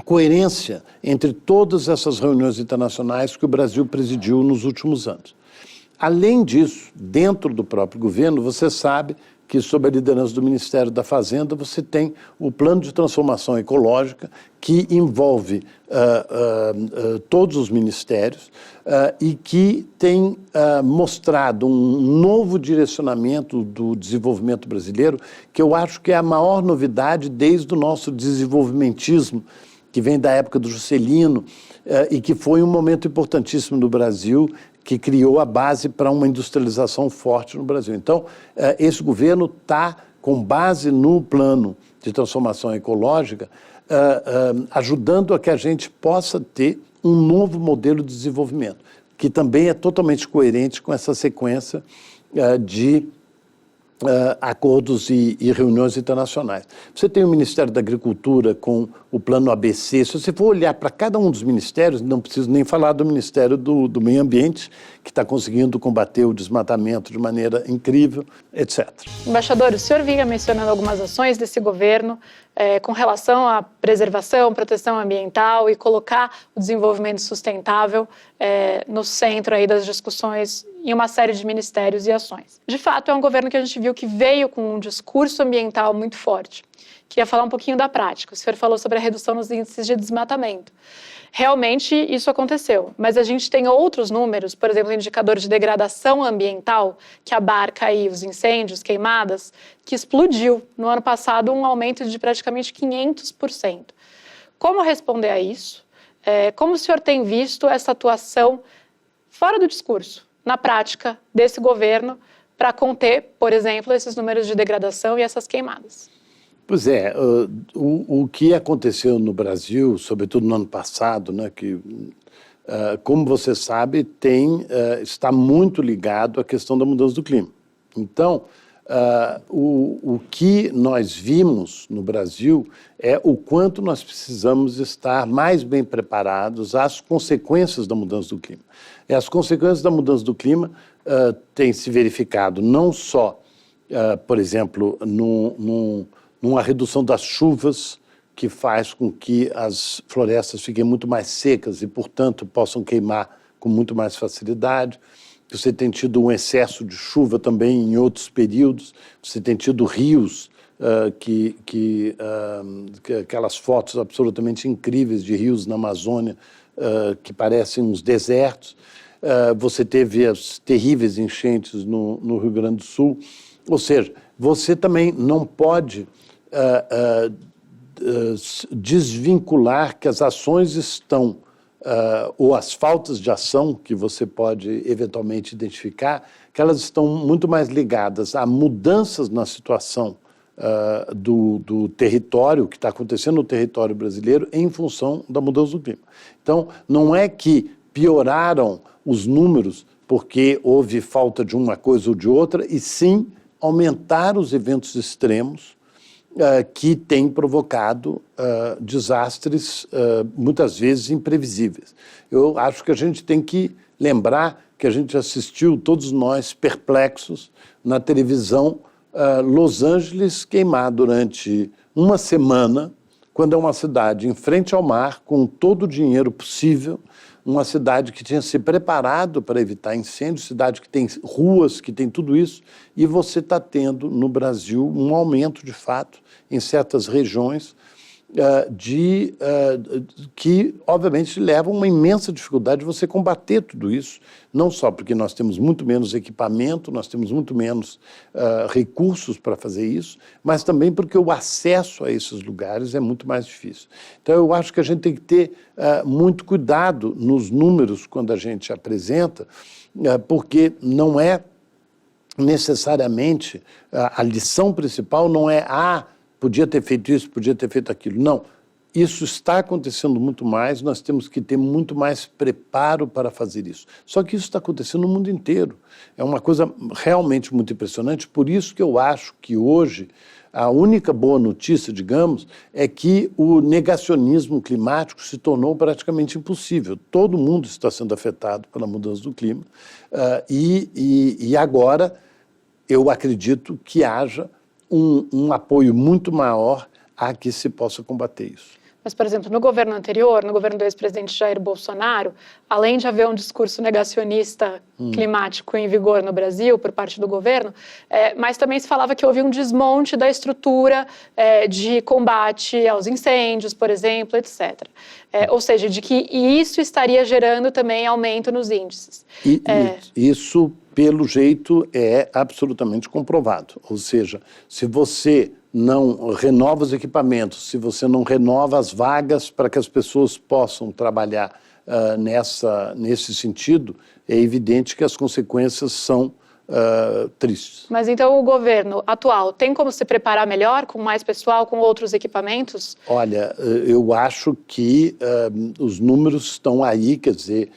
coerência entre todas essas reuniões internacionais que o Brasil presidiu nos últimos anos. Além disso, dentro do próprio governo, você sabe que, sob a liderança do Ministério da Fazenda, você tem o Plano de Transformação Ecológica, que envolve todos os ministérios e que tem mostrado um novo direcionamento do desenvolvimento brasileiro, que eu acho que é a maior novidade desde o nosso desenvolvimentismo, que vem da época do Juscelino, e que foi um momento importantíssimo no Brasil, que criou a base para uma industrialização forte no Brasil. Então, esse governo está, com base no plano de transformação ecológica, ajudando a que a gente possa ter um novo modelo de desenvolvimento, que também é totalmente coerente com essa sequência de acordos e reuniões internacionais. Você tem o Ministério da Agricultura com o Plano ABC. Se você for olhar para cada um dos ministérios, não preciso nem falar do Ministério do Meio Ambiente, que está conseguindo combater o desmatamento de maneira incrível, etc. Embaixador, o senhor vinha mencionando algumas ações desse governo com relação à preservação, proteção ambiental e colocar o desenvolvimento sustentável no centro aí das discussões em uma série de ministérios e ações. De fato, é um governo que a gente viu que veio com um discurso ambiental muito forte. Queria falar um pouquinho da prática. O senhor falou sobre a redução nos índices de desmatamento. Realmente isso aconteceu, mas a gente tem outros números, por exemplo, o indicador de degradação ambiental, que abarca aí os incêndios, queimadas, que explodiu no ano passado, um aumento de praticamente 500%. Como responder a isso? Como o senhor tem visto essa atuação fora do discurso, na prática desse governo, para conter, por exemplo, esses números de degradação e essas queimadas? Pois é, o que aconteceu no Brasil, sobretudo no ano passado, né, que, como você sabe, está muito ligado à questão da mudança do clima. Então, o que nós vimos no Brasil é o quanto nós precisamos estar mais bem preparados às consequências da mudança do clima. E as consequências da mudança do clima têm se verificado não só, por exemplo, numa redução das chuvas, que faz com que as florestas fiquem muito mais secas e, portanto, possam queimar com muito mais facilidade. Você tem tido um excesso de chuva também em outros períodos. Você tem tido rios, aquelas fotos absolutamente incríveis de rios na Amazônia, que parecem uns desertos. Você teve as terríveis enchentes no Rio Grande do Sul. Ou seja, você também não pode desvincular que as ações estão, ou as faltas de ação que você pode eventualmente identificar, que elas estão muito mais ligadas a mudanças na situação do território, que está acontecendo no território brasileiro em função da mudança do clima. Então, não é que pioraram os números porque houve falta de uma coisa ou de outra, e sim aumentar os eventos extremos que têm provocado desastres muitas vezes imprevisíveis. Eu acho que a gente tem que lembrar que a gente assistiu, todos nós, perplexos, na televisão, Los Angeles queimar durante uma semana, quando é uma cidade em frente ao mar, com todo o dinheiro possível, uma cidade que tinha se preparado para evitar incêndios, cidade que tem ruas, que tem tudo isso, e você está tendo no Brasil um aumento, de fato, em certas regiões, que, obviamente, leva uma imensa dificuldade de você combater tudo isso, não só porque nós temos muito menos equipamento, nós temos muito menos recursos para fazer isso, mas também porque o acesso a esses lugares é muito mais difícil. Então, eu acho que a gente tem que ter muito cuidado nos números quando a gente apresenta, porque não é necessariamente, a lição principal não é podia ter feito isso, podia ter feito aquilo. Não, isso está acontecendo muito mais, nós temos que ter muito mais preparo para fazer isso. Só que isso está acontecendo no mundo inteiro. É uma coisa realmente muito impressionante, por isso que eu acho que hoje a única boa notícia, digamos, é que o negacionismo climático se tornou praticamente impossível. Todo mundo está sendo afetado pela mudança do clima e agora eu acredito que haja um apoio muito maior a que se possa combater isso. Mas, por exemplo, no governo anterior, no governo do ex-presidente Jair Bolsonaro, além de haver um discurso negacionista climático em vigor no Brasil por parte do governo, mas também se falava que houve um desmonte da estrutura de combate aos incêndios, por exemplo, etc. Ou seja, de que isso estaria gerando também aumento nos índices. Isso, pelo jeito, é absolutamente comprovado. Ou seja, se você não renova os equipamentos, se você não renova as vagas para que as pessoas possam trabalhar nesse sentido, é evidente que as consequências são tristes. Mas então o governo atual tem como se preparar melhor, com mais pessoal, com outros equipamentos? Olha, eu acho que os números estão aí, quer dizer,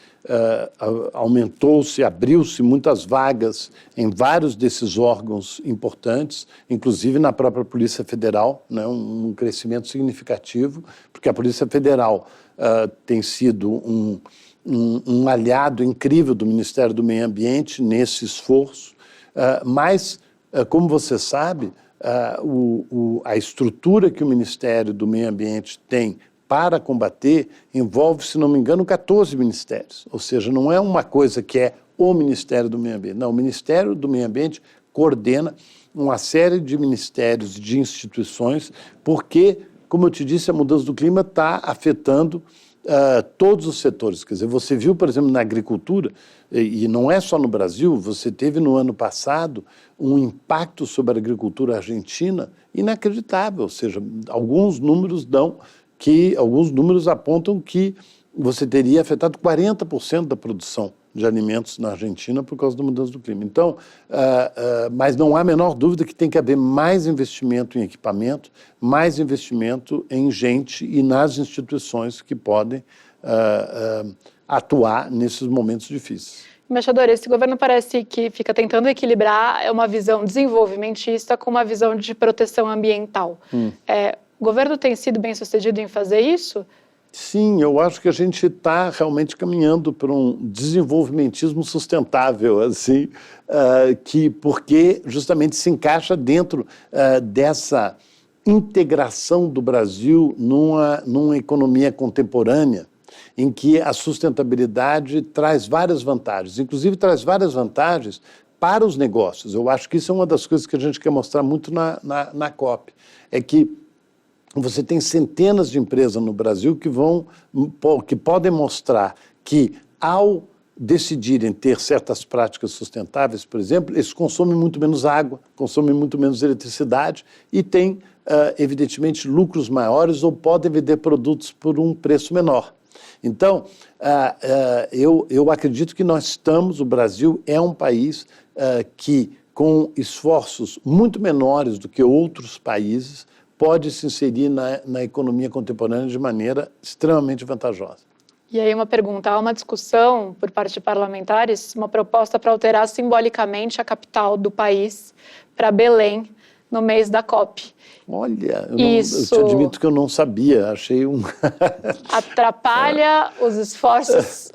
aumentou-se, abriu-se muitas vagas em vários desses órgãos importantes, inclusive na própria Polícia Federal, né, um crescimento significativo, porque a Polícia Federal tem sido um aliado incrível do Ministério do Meio Ambiente nesse esforço, mas, como você sabe, a estrutura que o Ministério do Meio Ambiente tem para combater envolve, se não me engano, 14 ministérios. Ou seja, não é uma coisa que é o Ministério do Meio Ambiente. Não, o Ministério do Meio Ambiente coordena uma série de ministérios e de instituições, porque, como eu te disse, a mudança do clima está afetando todos os setores. Quer dizer, você viu, por exemplo, na agricultura, e não é só no Brasil, você teve no ano passado um impacto sobre a agricultura argentina inacreditável. Ou seja, alguns números apontam que você teria afetado 40% da produção de alimentos na Argentina por causa da mudança do clima. Então, mas não há a menor dúvida que tem que haver mais investimento em equipamento, mais investimento em gente e nas instituições que podem atuar nesses momentos difíceis. Embaixador, esse governo parece que fica tentando equilibrar uma visão desenvolvimentista com uma visão de proteção ambiental. O governo tem sido bem sucedido em fazer isso? Sim, eu acho que a gente está realmente caminhando para um desenvolvimentismo sustentável, assim, porque justamente se encaixa dentro dessa integração do Brasil numa economia contemporânea, em que a sustentabilidade traz várias vantagens, inclusive traz várias vantagens para os negócios. Eu acho que isso é uma das coisas que a gente quer mostrar muito na COP, é que você tem centenas de empresas no Brasil que podem mostrar que, ao decidirem ter certas práticas sustentáveis, por exemplo, eles consomem muito menos água, consomem muito menos eletricidade e têm, evidentemente, lucros maiores ou podem vender produtos por um preço menor. Então, eu acredito que o Brasil é um país que com esforços muito menores do que outros países, pode se inserir na economia contemporânea de maneira extremamente vantajosa. E aí uma pergunta, há uma discussão por parte de parlamentares, uma proposta para alterar simbolicamente a capital do país para Belém no mês da COP. Olha, eu te admito que eu não sabia, achei um... Atrapalha os esforços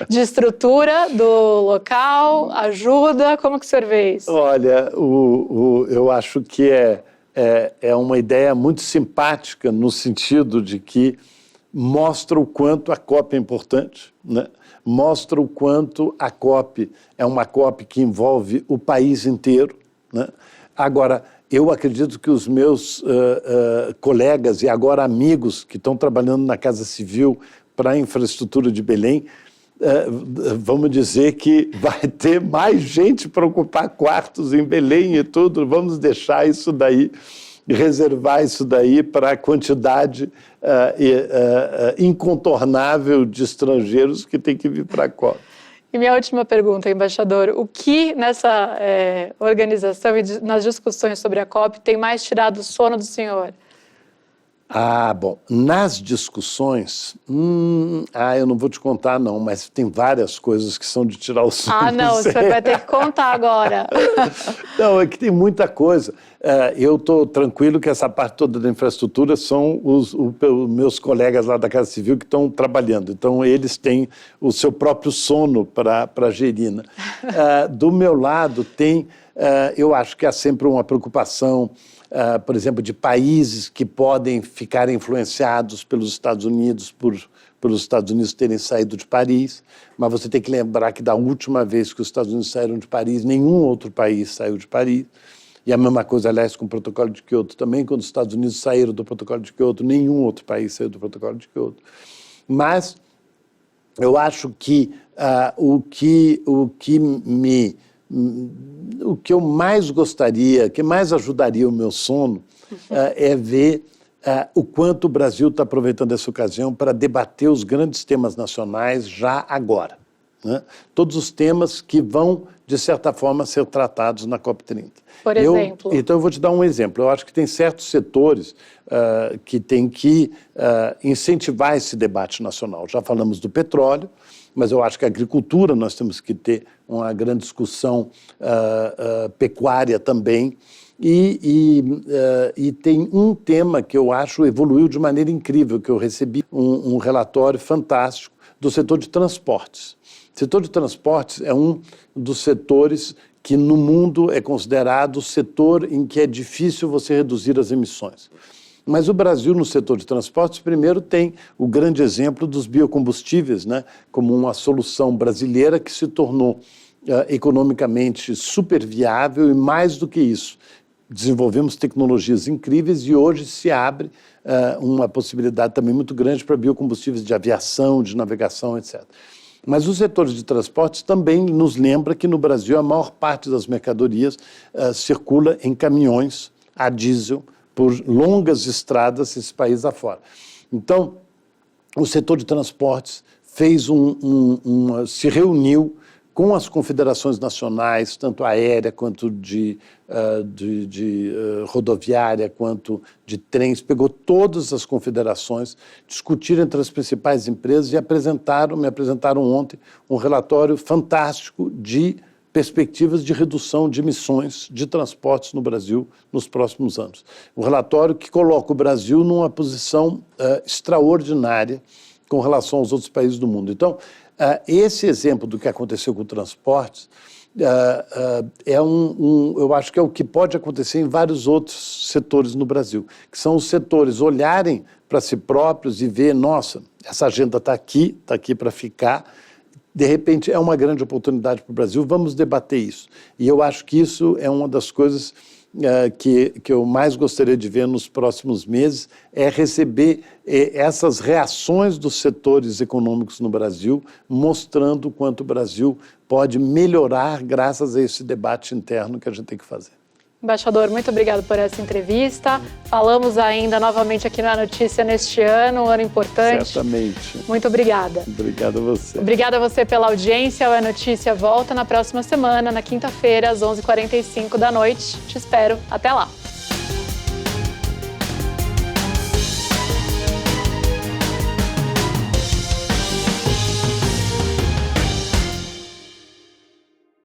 de estrutura do local, ajuda, como que o senhor vê isso? Olha, eu acho que é uma ideia muito simpática no sentido de que mostra o quanto a COP é importante, né? Mostra o quanto a COP é uma COP que envolve o país inteiro, né? Agora, eu acredito que os meus colegas e agora amigos que estão trabalhando na Casa Civil para a infraestrutura de Belém, vamos dizer que vai ter mais gente para ocupar quartos em Belém e tudo, vamos deixar isso daí, reservar isso daí para a quantidade incontornável de estrangeiros que tem que vir para a COP. E minha última pergunta, embaixador, o que nessa organização e nas discussões sobre a COP tem mais tirado o sono do senhor? Bom, nas discussões, eu não vou te contar não, mas tem várias coisas que são de tirar o sono. Não, o senhor vai ter que contar agora. Não, é que tem muita coisa. Eu estou tranquilo que essa parte toda da infraestrutura são os meus colegas lá da Casa Civil que estão trabalhando. Então, eles têm o seu próprio sono para gerir, né? Do meu lado, eu acho que há sempre uma preocupação, por exemplo, de países que podem ficar influenciados pelos Estados Unidos, pelos Estados Unidos terem saído de Paris, mas você tem que lembrar que da última vez que os Estados Unidos saíram de Paris, nenhum outro país saiu de Paris. E a mesma coisa, aliás, com o Protocolo de Kyoto também, quando os Estados Unidos saíram do Protocolo de Kyoto, nenhum outro país saiu do Protocolo de Kyoto. Mas eu acho que o que eu mais gostaria, que mais ajudaria o meu sono, é ver o quanto o Brasil está aproveitando essa ocasião para debater os grandes temas nacionais já agora, né? Todos os temas que vão, de certa forma, ser tratados na COP30. Por exemplo? Então, eu vou te dar um exemplo. Eu acho que tem certos setores que têm que incentivar esse debate nacional. Já falamos do petróleo, mas eu acho que a agricultura, nós temos que ter uma grande discussão pecuária também. E tem um tema que eu acho evoluiu de maneira incrível, que eu recebi um relatório fantástico do setor de transportes. O setor de transportes é um dos setores que no mundo é considerado o setor em que é difícil você reduzir as emissões. Mas o Brasil, no setor de transportes, primeiro tem o grande exemplo dos biocombustíveis, né, como uma solução brasileira que se tornou economicamente super viável e, mais do que isso, desenvolvemos tecnologias incríveis e hoje se abre uma possibilidade também muito grande para biocombustíveis de aviação, de navegação, etc. Mas os setores de transportes também nos lembra que no Brasil a maior parte das mercadorias circula em caminhões a diesel por longas estradas esse país afora. Então, o setor de transportes se reuniu com as confederações nacionais, tanto aérea quanto de rodoviária, quanto de trens, pegou todas as confederações, discutiram entre as principais empresas e me apresentaram ontem um relatório fantástico de perspectivas de redução de emissões de transportes no Brasil nos próximos anos. Um relatório que coloca o Brasil numa posição extraordinária com relação aos outros países do mundo. Então, esse exemplo do que aconteceu com o transportes eu acho que é o que pode acontecer em vários outros setores no Brasil, que são os setores olharem para si próprios e ver, nossa, essa agenda está aqui para ficar, de repente é uma grande oportunidade para o Brasil, vamos debater isso. E eu acho que isso é uma das coisas que eu mais gostaria de ver nos próximos meses, é receber essas reações dos setores econômicos no Brasil, mostrando o quanto o Brasil pode melhorar graças a esse debate interno que a gente tem que fazer. Embaixador, muito obrigado por essa entrevista. Falamos ainda novamente aqui na Notícia neste ano, um ano importante. Certamente. Muito obrigada. Obrigado a você. Obrigada a você pela audiência. O É Notícia volta na próxima semana, na quinta-feira, às 11h45 da noite. Te espero. Até lá.